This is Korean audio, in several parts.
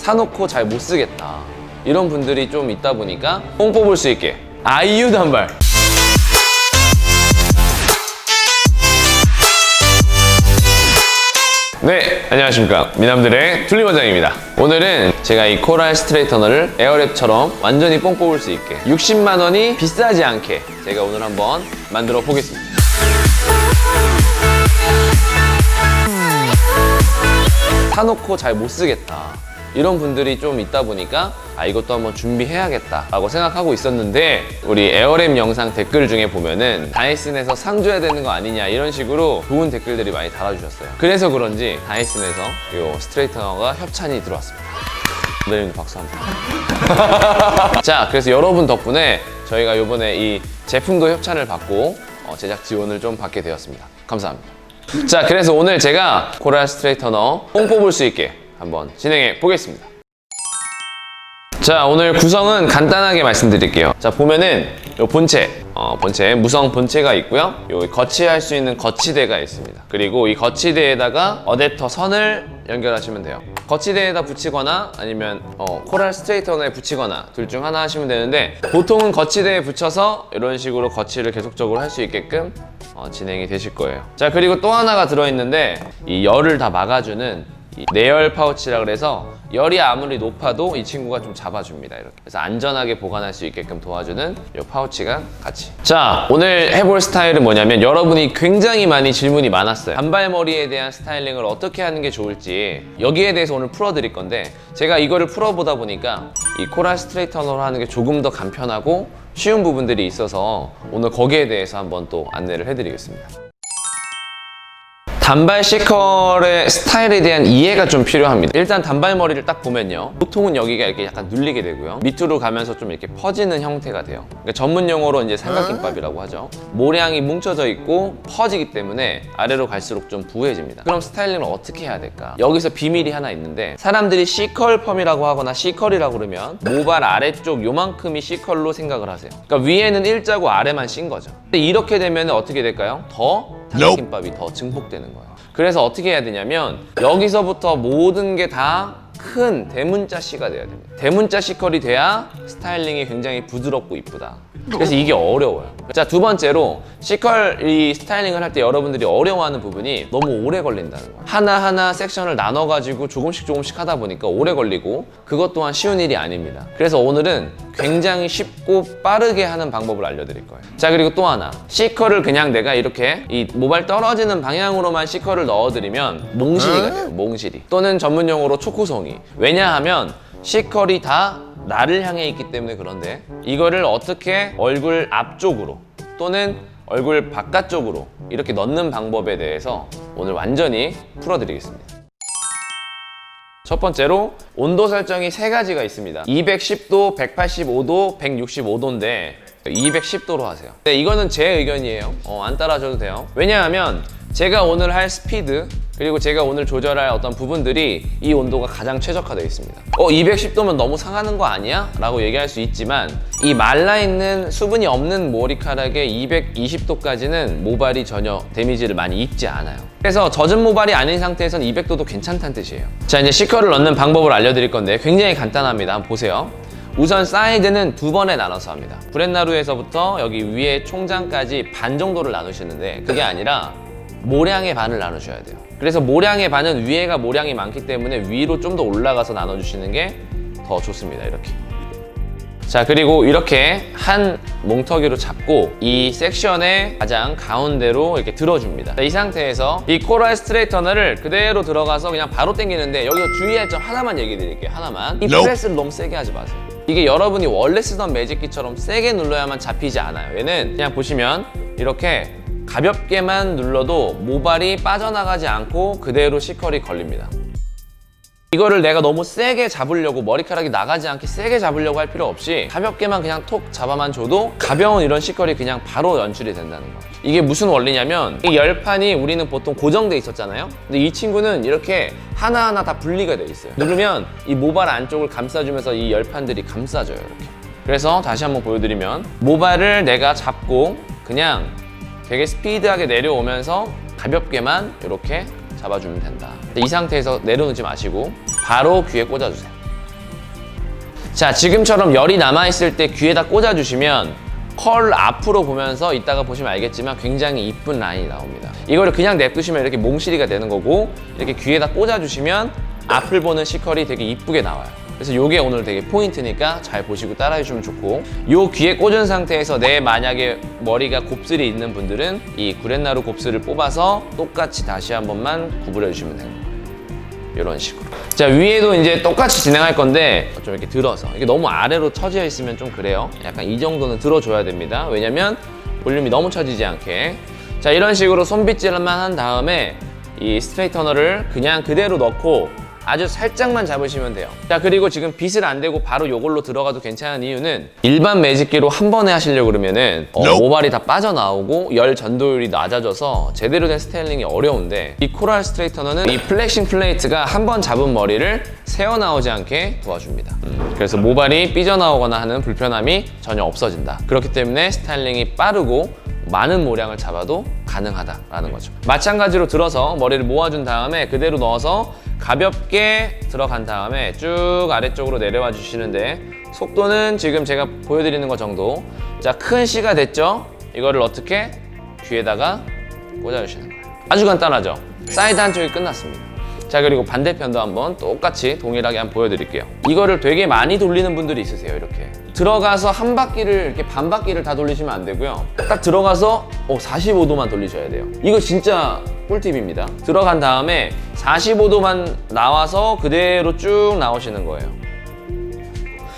사놓고 잘 못 쓰겠다, 이런 분들이 좀 있다 보니까 뽕 뽑을 수 있게 아이유 단발. 네, 안녕하십니까, 미남들의 툴리원장입니다. 오늘은 제가 이 코랄 스트레이터너를 에어랩처럼 완전히 뽕 뽑을 수 있게 60만 원이 비싸지 않게 제가 오늘 한번 만들어 보겠습니다. 사놓고 잘 못 쓰겠다, 이런 분들이 좀 있다 보니까 이것도 한번 준비해야겠다 라고 생각하고 있었는데, 우리 에어랩 영상 댓글 중에 보면은 다이슨에서 상 줘야 되는 거 아니냐, 이런 식으로 좋은 댓글들이 많이 달아주셨어요. 그래서 그런지 다이슨에서 이 스트레이터너가 협찬이 들어왔습니다. 선배님도 박수 한번. 자, 그래서 여러분 덕분에 저희가 이번에 이 제품도 협찬을 받고 제작 지원을 좀 받게 되었습니다. 감사합니다. 자, 그래서 오늘 제가 코랄 스트레이터너 뽕 뽑을 수 있게 한번 진행해 보겠습니다. 자, 오늘 구성은 간단하게 말씀드릴게요. 자, 보면은 요 본체, 무성 본체가 있고요. 요 거치할 수 있는 거치대가 있습니다. 그리고 이 거치대에다가 어댑터 선을 연결하시면 돼요. 거치대에다 붙이거나 아니면 코랄 스트레이터너에 붙이거나 둘 중 하나 하시면 되는데, 보통은 거치대에 붙여서 이런 식으로 거치를 계속적으로 할 수 있게끔 진행이 되실 거예요. 자, 그리고 또 하나가 들어있는데, 이 열을 다 막아주는 이 내열 파우치라 그래서 열이 아무리 높아도 이 친구가 좀 잡아줍니다. 이렇게. 그래서 안전하게 보관할 수 있게끔 도와주는 이 파우치가 같이. 자, 오늘 해볼 스타일은 뭐냐면, 여러분이 굉장히 많이 질문이 많았어요. 단발머리에 대한 스타일링을 어떻게 하는 게 좋을지, 여기에 대해서 오늘 풀어드릴 건데, 제가 이거를 풀어보다 보니까 이 코랄 스트레이터너로 하는 게 조금 더 간편하고 쉬운 부분들이 있어서 오늘 거기에 대해서 한번 또 안내를 해드리겠습니다. 단발 C컬의 스타일에 대한 이해가 좀 필요합니다. 일단 단발머리를 딱 보면요, 보통은 여기가 이렇게 약간 눌리게 되고요, 밑으로 가면서 좀 이렇게 퍼지는 형태가 돼요. 그러니까 전문 용어로 이제 삼각김밥이라고 하죠. 모량이 뭉쳐져 있고 퍼지기 때문에 아래로 갈수록 좀 부해집니다. 그럼 스타일링을 어떻게 해야 될까? 여기서 비밀이 하나 있는데, 사람들이 C컬 펌이라고 하거나 C컬이라고 그러면 모발 아래쪽 요만큼이 C컬로 생각을 하세요. 그러니까 위에는 일자고 아래만 C인 거죠. 근데 이렇게 되면 어떻게 될까요? 더 삼각김밥이 더 증폭되는 거예요. 그래서 어떻게 해야 되냐면, 여기서부터 모든 게 다 큰 대문자 C가 돼야 됩니다. 대문자 C컬이 돼야 스타일링이 굉장히 부드럽고 이쁘다. 그래서 이게 어려워요. 자, 두 번째로 C컬 이 스타일링을 할 때 여러분들이 어려워하는 부분이 너무 오래 걸린다는 거예요. 하나하나 섹션을 나눠가지고 조금씩 하다 보니까 오래 걸리고, 그것 또한 쉬운 일이 아닙니다. 그래서 오늘은 굉장히 쉽고 빠르게 하는 방법을 알려드릴 거예요. 자, 그리고 또 하나, C컬을 그냥 내가 이렇게 이 모발 떨어지는 방향으로만 C컬을 넣어드리면 몽실이가 돼요. 몽실이. 또는 전문 용어로 초코송이. 왜냐하면 C컬이 다 나를 향해 있기 때문에. 그런데 이거를 어떻게 얼굴 앞쪽으로 또는 얼굴 바깥쪽으로 이렇게 넣는 방법에 대해서 오늘 완전히 풀어드리겠습니다. 첫 번째로 온도 설정이 세 가지가 있습니다. 210도, 185도, 165도인데 210도로 하세요. 네, 이거는 제 의견이에요. 안 따라줘도 돼요. 왜냐하면 제가 오늘 할 스피드, 그리고 제가 오늘 조절할 어떤 부분들이 이 온도가 가장 최적화되어 있습니다. 210도면 너무 상하는 거 아니야? 라고 얘기할 수 있지만, 이 말라있는 수분이 없는 머리카락에 220도까지는 모발이 전혀 데미지를 많이 입지 않아요. 그래서 젖은 모발이 아닌 상태에서는 200도도 괜찮다는 뜻이에요. 자, 이제 C컬을 넣는 방법을 알려드릴 건데 굉장히 간단합니다. 한번 보세요. 우선 사이드는 두 번에 나눠서 합니다. 브렛나루에서부터 여기 위에 총장까지 반 정도를 나누시는데, 그게 아니라 모량의 반을 나누셔야 돼요. 그래서 모량의 반은 위에가 모량이 많기 때문에 위로 좀 더 올라가서 나눠주시는 게 더 좋습니다. 이렇게. 자, 그리고 이렇게 한 몽터기로 잡고 이 섹션의 가장 가운데로 이렇게 들어줍니다. 자, 이 상태에서 이 코랄 스트레이터너를 그대로 들어가서 그냥 바로 당기는데, 여기서 주의할 점 하나만 얘기 드릴게요. 하나만. 이 프레스를 너무 세게 하지 마세요. 이게 여러분이 원래 쓰던 매직기처럼 세게 눌러야만 잡히지 않아요. 얘는 그냥 보시면 이렇게 가볍게만 눌러도 모발이 빠져나가지 않고 그대로 C컬이 걸립니다. 이거를 내가 너무 세게 잡으려고, 머리카락이 나가지 않게 세게 잡으려고 할 필요 없이 가볍게만 그냥 톡 잡아만 줘도 가벼운 이런 C컬이 그냥 바로 연출이 된다는 거예요. 이게 무슨 원리냐면, 이 열판이 우리는 보통 고정돼 있었잖아요. 근데 이 친구는 이렇게 하나하나 다 분리가 돼 있어요. 누르면 이 모발 안쪽을 감싸주면서 이 열판들이 감싸줘요. 이렇게. 그래서 다시 한번 보여드리면, 모발을 내가 잡고 그냥 되게 스피드하게 내려오면서 가볍게만 이렇게 잡아주면 된다. 이 상태에서 내려놓지 마시고 바로 귀에 꽂아주세요. 자, 지금처럼 열이 남아있을 때 귀에다 꽂아주시면 컬 앞으로 보면서 이따가 보시면 알겠지만 굉장히 이쁜 라인이 나옵니다. 이거를 그냥 냅두시면 이렇게 몽실이가 되는 거고, 이렇게 귀에다 꽂아주시면 앞을 보는 C컬이 되게 이쁘게 나와요. 그래서 이게 오늘 되게 포인트니까 잘 보시고 따라해 주시면 좋고, 요 귀에 꽂은 상태에서 내 만약에 머리가 곱슬이 있는 분들은 이 구렛나루 곱슬을 뽑아서 똑같이 다시 한 번만 구부려 주시면 되는 거예요. 이런 식으로. 자, 위에도 이제 똑같이 진행할 건데 좀 이렇게 들어서, 이게 너무 아래로 처져 있으면 좀 그래요. 약간 이 정도는 들어줘야 됩니다. 왜냐면 볼륨이 너무 처지지 않게. 자, 이런 식으로 손빗질만 한 다음에 이 스트레이터너를 그냥 그대로 넣고 아주 살짝만 잡으시면 돼요. 자, 그리고 지금 빗을 안 대고 바로 요걸로 들어가도 괜찮은 이유는, 일반 매직기로 한 번에 하시려고 그러면은 모발이 다 빠져나오고 열 전도율이 낮아져서 제대로 된 스타일링이 어려운데, 이 코랄 스트레이터너는 이 플렉싱 플레이트가 한 번 잡은 머리를 새어나오지 않게 도와줍니다. 그래서 모발이 삐져나오거나 하는 불편함이 전혀 없어진다. 그렇기 때문에 스타일링이 빠르고 많은 모량을 잡아도 가능하다라는 거죠. 마찬가지로 들어서 머리를 모아준 다음에 그대로 넣어서 가볍게 들어간 다음에 쭉 아래쪽으로 내려와 주시는데, 속도는 지금 제가 보여드리는 것 정도. 자, 큰 C가 됐죠? 이거를 어떻게? 귀에다가 꽂아주시는 거예요. 아주 간단하죠? 사이드 한쪽이 끝났습니다. 자, 그리고 반대편도 한번 똑같이 동일하게 한번 보여드릴게요. 이거를 되게 많이 돌리는 분들이 있으세요. 이렇게 들어가서 한 바퀴를, 이렇게 반 바퀴를 다 돌리시면 안 되고요. 딱 들어가서 45도만 돌리셔야 돼요. 이거 진짜 꿀팁입니다. 들어간 다음에 45도만 나와서 그대로 쭉 나오시는 거예요.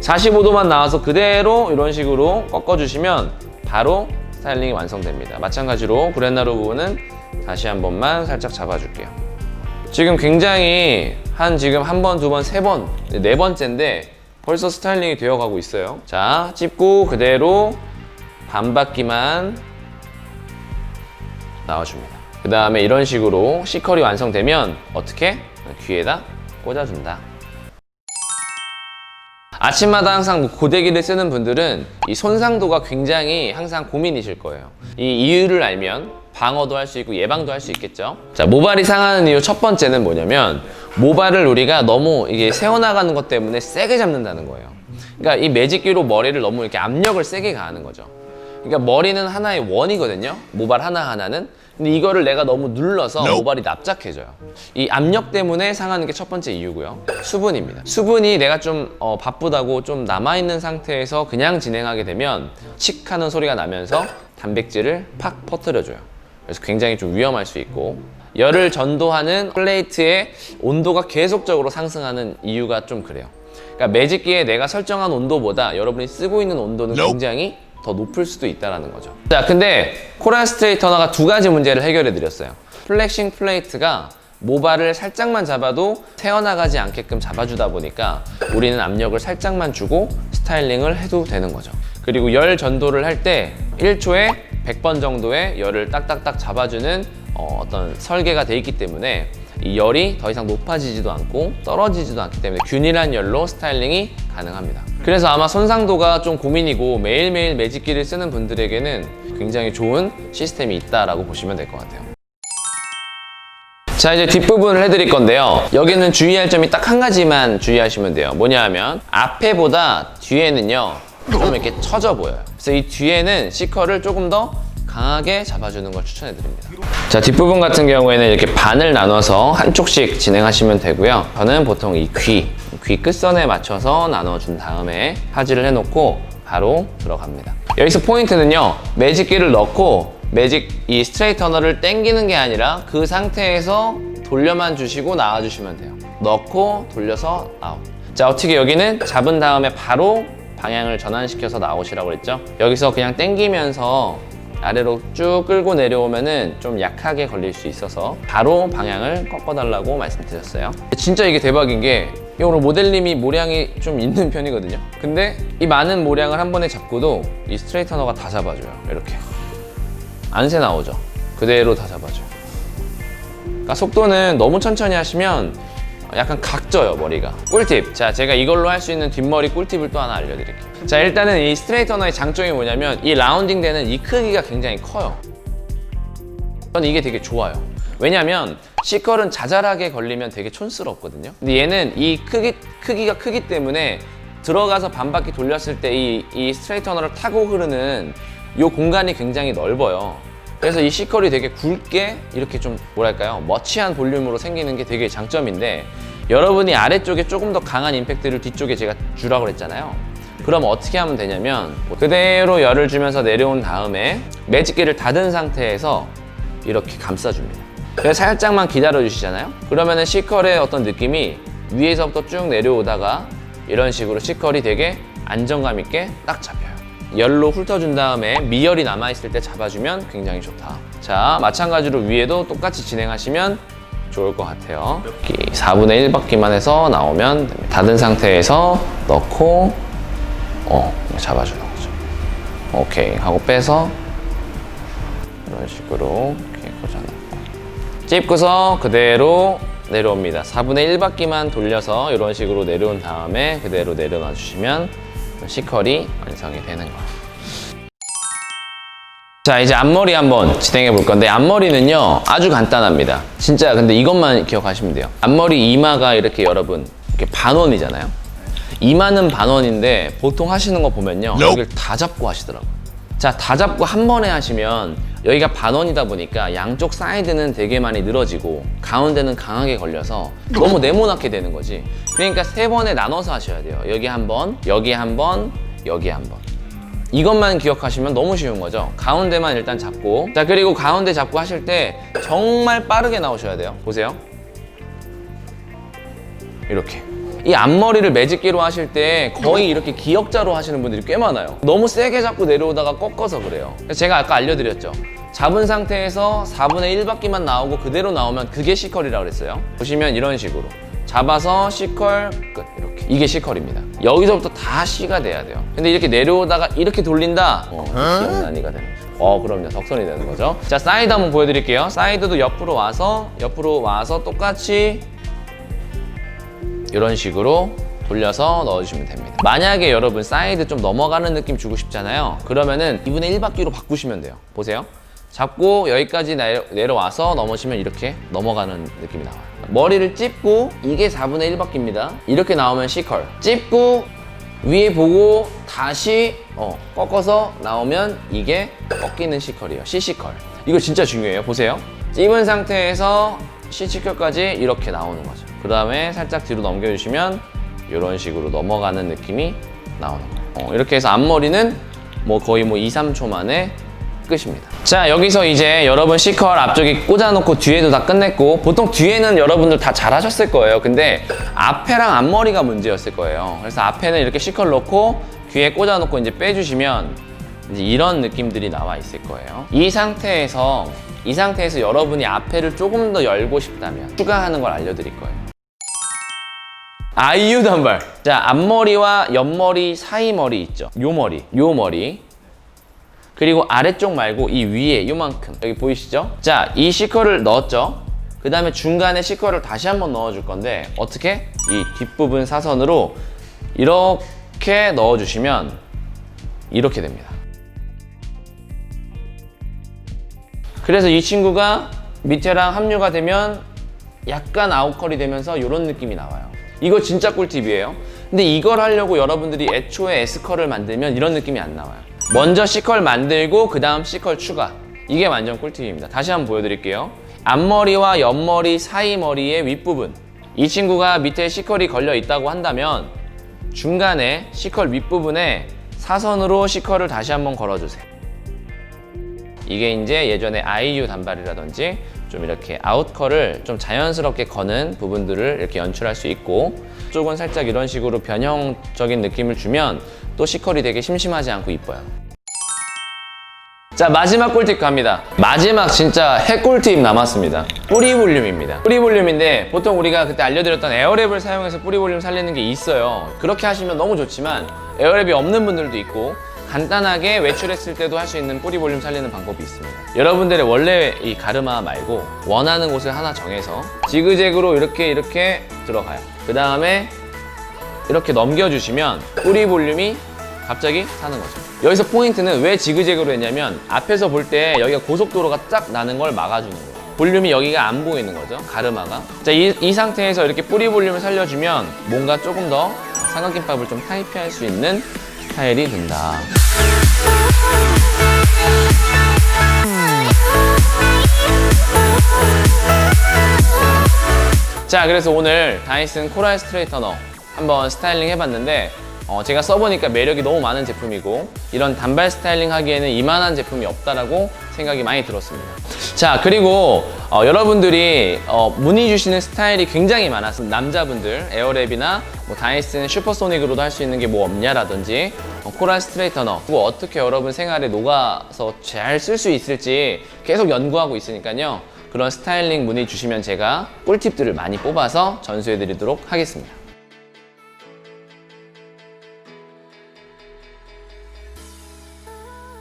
45도만 나와서 그대로 이런 식으로 꺾어주시면 바로 스타일링이 완성됩니다. 마찬가지로 구렛나루 부분은 다시 한 번만 살짝 잡아줄게요. 지금 굉장히 지금 한 번, 두 번, 세 번, 네 번째인데 벌써 스타일링이 되어가고 있어요. 자, 찝고 그대로 반 바퀴만 나와줍니다. 그 다음에 이런 식으로 C컬이 완성되면 어떻게? 귀에다 꽂아준다. 아침마다 항상 고데기를 쓰는 분들은 이 손상도가 굉장히 항상 고민이실 거예요. 이 이유를 알면 방어도 할 수 있고 예방도 할 수 있겠죠. 자, 모발이 상하는 이유 첫 번째는 뭐냐면, 모발을 우리가 너무 이게 새어나가는 것 때문에 세게 잡는다는 거예요. 그러니까 이 매직기로 머리를 너무 이렇게 압력을 세게 가하는 거죠. 그러니까 머리는 하나의 원이거든요. 모발 하나하나는. 근데 이거를 내가 너무 눌러서 모발이 납작해져요. 이 압력 때문에 상하는 게 첫 번째 이유고요. 수분입니다. 수분이 내가 좀 바쁘다고 좀 남아있는 상태에서 그냥 진행하게 되면 칙 하는 소리가 나면서 단백질을 팍 퍼뜨려줘요. 그래서 굉장히 좀 위험할 수 있고, 열을 전도하는 플레이트의 온도가 계속적으로 상승하는 이유가 좀 그래요. 그러니까 매직기에 내가 설정한 온도보다 여러분이 쓰고 있는 온도는 굉장히 더 높을 수도 있다는 거죠. 자, 근데 코랄 스트레이터너가 두 가지 문제를 해결해 드렸어요. 플렉싱 플레이트가 모발을 살짝만 잡아도 새어나가지 않게끔 잡아주다 보니까 우리는 압력을 살짝만 주고 스타일링을 해도 되는 거죠. 그리고 열 전도를 할 때 1초에 100번 정도의 열을 딱딱딱 잡아주는 어떤 설계가 돼 있기 때문에 이 열이 더 이상 높아지지도 않고 떨어지지도 않기 때문에 균일한 열로 스타일링이 가능합니다. 그래서 아마 손상도가 좀 고민이고 매일매일 매직기를 쓰는 분들에게는 굉장히 좋은 시스템이 있다라고 보시면 될 것 같아요. 자, 이제 뒷부분을 해드릴 건데요. 여기는 주의할 점이 딱 한 가지만 주의하시면 돼요. 뭐냐 하면 앞에보다 뒤에는요 좀 이렇게 처져 보여요. 그래서 이 뒤에는 C컬을 조금 더 강하게 잡아주는 걸 추천해 드립니다. 자, 뒷부분 같은 경우에는 이렇게 반을 나눠서 한쪽씩 진행하시면 되고요. 저는 보통 이 귀 끝선에 맞춰서 나눠준 다음에 파지를 해놓고 바로 들어갑니다. 여기서 포인트는요, 매직기를 넣고 이 스트레이터너를 당기는 게 아니라 그 상태에서 돌려만 주시고 나와주시면 돼요. 넣고 돌려서 아웃. 자, 어떻게 여기는 잡은 다음에 바로 방향을 전환시켜서 나오시라고 그랬죠? 여기서 그냥 당기면서 아래로 쭉 끌고 내려오면은 좀 약하게 걸릴 수 있어서 바로 방향을 꺾어달라고 말씀드렸어요. 진짜 이게 대박인 게, 오늘 모델님이 모량이 좀 있는 편이거든요. 근데 이 많은 모량을 한 번에 잡고도 이 스트레이터너가 다 잡아줘요. 이렇게 안 새 나오죠. 그대로 다 잡아줘요. 그러니까 속도는 너무 천천히 하시면 약간 각져요, 머리가. 꿀팁! 자, 제가 이걸로 할 수 있는 뒷머리 꿀팁을 또 하나 알려드릴게요. 자, 일단은 이 스트레이터너의 장점이 뭐냐면 이 라운딩 되는 이 크기가 굉장히 커요. 저는 이게 되게 좋아요. 왜냐면 C컬은 자잘하게 걸리면 되게 촌스럽거든요. 근데 얘는 이 크기가 크기 때문에 들어가서 반 바퀴 돌렸을 때 이 스트레이터너를 타고 흐르는 이 공간이 굉장히 넓어요. 그래서 이 C컬이 되게 굵게 이렇게 좀 뭐랄까요, 머치한 볼륨으로 생기는 게 되게 장점인데, 여러분이 아래쪽에 조금 더 강한 임팩트를 뒤쪽에 제가 주라고 그랬잖아요. 그럼 어떻게 하면 되냐면 그대로 열을 주면서 내려온 다음에 매직기를 닫은 상태에서 이렇게 감싸줍니다. 그래서 살짝만 기다려 주시잖아요. 그러면은 C컬의 어떤 느낌이 위에서부터 쭉 내려오다가 이런 식으로 C컬이 되게 안정감 있게 딱 잡혀요. 열로 훑어준 다음에 미열이 남아있을 때 잡아주면 굉장히 좋다. 자, 마찬가지로 위에도 똑같이 진행하시면 좋을 것 같아요. 4분의 1 바퀴만 해서 나오면 됩니다. 닫은 상태에서 넣고 잡아주는 거죠. 오케이 하고 빼서 이런 식으로 이렇게 꽂아놓고 찝고서 그대로 내려옵니다. 4분의 1 바퀴만 돌려서 이런 식으로 내려온 다음에 그대로 내려놔 주시면 C컬이 완성이 되는 거예요. 자, 이제 앞머리 한번 진행해 볼 건데, 앞머리는요 아주 간단합니다. 진짜 근데 이것만 기억하시면 돼요. 앞머리 이마가 이렇게 여러분 이렇게 반원이잖아요. 이마는 반원인데 보통 하시는 거 보면요 여기를 다 잡고 하시더라고요. 자, 다 잡고 한 번에 하시면 여기가 반원이다 보니까 양쪽 사이드는 되게 많이 늘어지고 가운데는 강하게 걸려서 너무 네모나게 되는 거지. 그러니까 3번에 나눠서 하셔야 돼요. 여기 한 번, 여기 한 번, 여기 한 번. 이것만 기억하시면 너무 쉬운 거죠. 가운데만 일단 잡고, 자, 그리고 가운데 잡고 하실 때 정말 빠르게 나오셔야 돼요. 보세요. 이렇게. 이 앞머리를 매직기로 하실 때 거의 이렇게 기역자로 하시는 분들이 꽤 많아요. 너무 세게 잡고 내려오다가 꺾어서 그래요. 그래서 제가 아까 알려드렸죠. 잡은 상태에서 4분의 1 바퀴만 나오고 그대로 나오면 그게 C컬이라고 그랬어요. 보시면 이런 식으로 잡아서 C컬 끝, 이렇게. 이게 C컬입니다. 여기서부터 다 C가 돼야 돼요. 근데 이렇게 내려오다가 이렇게 돌린다, 기억난이가 되는 거죠. 그럼요, 덕선이 되는 거죠. 자, 사이드 한번 보여드릴게요. 사이드도 옆으로 와서 똑같이 이런 식으로 돌려서 넣어주시면 됩니다. 만약에 여러분 사이드 좀 넘어가는 느낌 주고 싶잖아요. 그러면은 2분의 1 바퀴로 바꾸시면 돼요. 보세요. 잡고 여기까지 내려와서 넘어지면 이렇게 넘어가는 느낌이 나와요. 머리를 찝고, 이게 4분의 1 바퀴입니다. 이렇게 나오면 C컬. 찝고 위에 보고 다시 꺾어서 나오면 이게 꺾이는 C컬이에요. CC컬. 이거 진짜 중요해요. 보세요. 찝은 상태에서 CC컬까지 이렇게 나오는 거죠. 그 다음에 살짝 뒤로 넘겨주시면 이런 식으로 넘어가는 느낌이 나오는 거예요. 이렇게 해서 앞머리는 거의 2, 3초 만에 끝입니다. 자, 여기서 이제 여러분 C컬 앞쪽에 꽂아놓고 뒤에도 다 끝냈고, 보통 뒤에는 여러분들 다 잘하셨을 거예요. 근데 앞에랑 앞머리가 문제였을 거예요. 그래서 앞에는 이렇게 C컬 넣고 뒤에 꽂아놓고 이제 빼주시면 이제 이런 느낌들이 나와 있을 거예요. 이 상태에서 여러분이 앞에를 조금 더 열고 싶다면 추가하는 걸 알려드릴 거예요. 아이유 단발. 자, 앞머리와 옆머리 사이 머리 있죠. 요 머리. 그리고 아래쪽 말고 이 위에 요만큼. 여기 보이시죠? 자, 이 C컬을 넣었죠. 그 다음에 중간에 C컬을 다시 한번 넣어줄 건데, 어떻게? 이 뒷부분 사선으로 이렇게 넣어주시면 이렇게 됩니다. 그래서 이 친구가 밑에랑 합류가 되면 약간 아웃컬이 되면서 이런 느낌이 나와요. 이거 진짜 꿀팁이에요. 근데 이걸 하려고 여러분들이 애초에 S컬을 만들면 이런 느낌이 안 나와요. 먼저 C컬 만들고 그 다음 C컬 추가. 이게 완전 꿀팁입니다. 다시 한번 보여드릴게요. 앞머리와 옆머리 사이 머리의 윗부분, 이 친구가 밑에 C컬이 걸려 있다고 한다면 중간에 C컬 윗부분에 사선으로 C컬을 다시 한번 걸어주세요. 이게 이제 예전에 아이유 단발이라든지 좀 이렇게 아웃컬을 좀 자연스럽게 거는 부분들을 이렇게 연출할 수 있고, 쪽은 살짝 이런 식으로 변형적인 느낌을 주면 또 C컬이 되게 심심하지 않고 이뻐요. 자, 마지막 꿀팁 갑니다. 마지막 진짜 핵꿀팁 남았습니다. 뿌리 볼륨입니다. 뿌리 볼륨인데 보통 우리가 그때 알려드렸던 에어랩을 사용해서 뿌리 볼륨 살리는 게 있어요. 그렇게 하시면 너무 좋지만 에어랩이 없는 분들도 있고, 간단하게 외출했을 때도 할 수 있는 뿌리 볼륨 살리는 방법이 있습니다. 여러분들의 원래 이 가르마 말고 원하는 곳을 하나 정해서 지그재그로 이렇게 들어가요. 그 다음에 이렇게 넘겨주시면 뿌리 볼륨이 갑자기 사는 거죠. 여기서 포인트는 왜 지그재그로 했냐면 앞에서 볼 때 여기가 고속도로가 쫙 나는 걸 막아주는 거예요. 볼륨이 여기가 안 보이는 거죠, 가르마가. 자, 이 상태에서 이렇게 뿌리 볼륨을 살려주면 뭔가 조금 더 삼각김밥을 좀 타이피할 수 있는 스타일이 된다. 자, 그래서 오늘 다이슨 코랄 스트레이터너 한번 스타일링 해봤는데 제가 써보니까 매력이 너무 많은 제품이고 이런 단발 스타일링 하기에는 이만한 제품이 없다라고 생각이 많이 들었습니다. 자, 그리고 여러분들이 문의 주시는 스타일이 굉장히 많아서 남자분들 에어랩이나 뭐 다이슨 슈퍼소닉으로도 할 수 있는 게 뭐 없냐라든지 코랄 스트레이터너 그거 어떻게 여러분 생활에 녹아서 잘 쓸 수 있을지 계속 연구하고 있으니까요. 그런 스타일링 문의 주시면 제가 꿀팁들을 많이 뽑아서 전수해 드리도록 하겠습니다.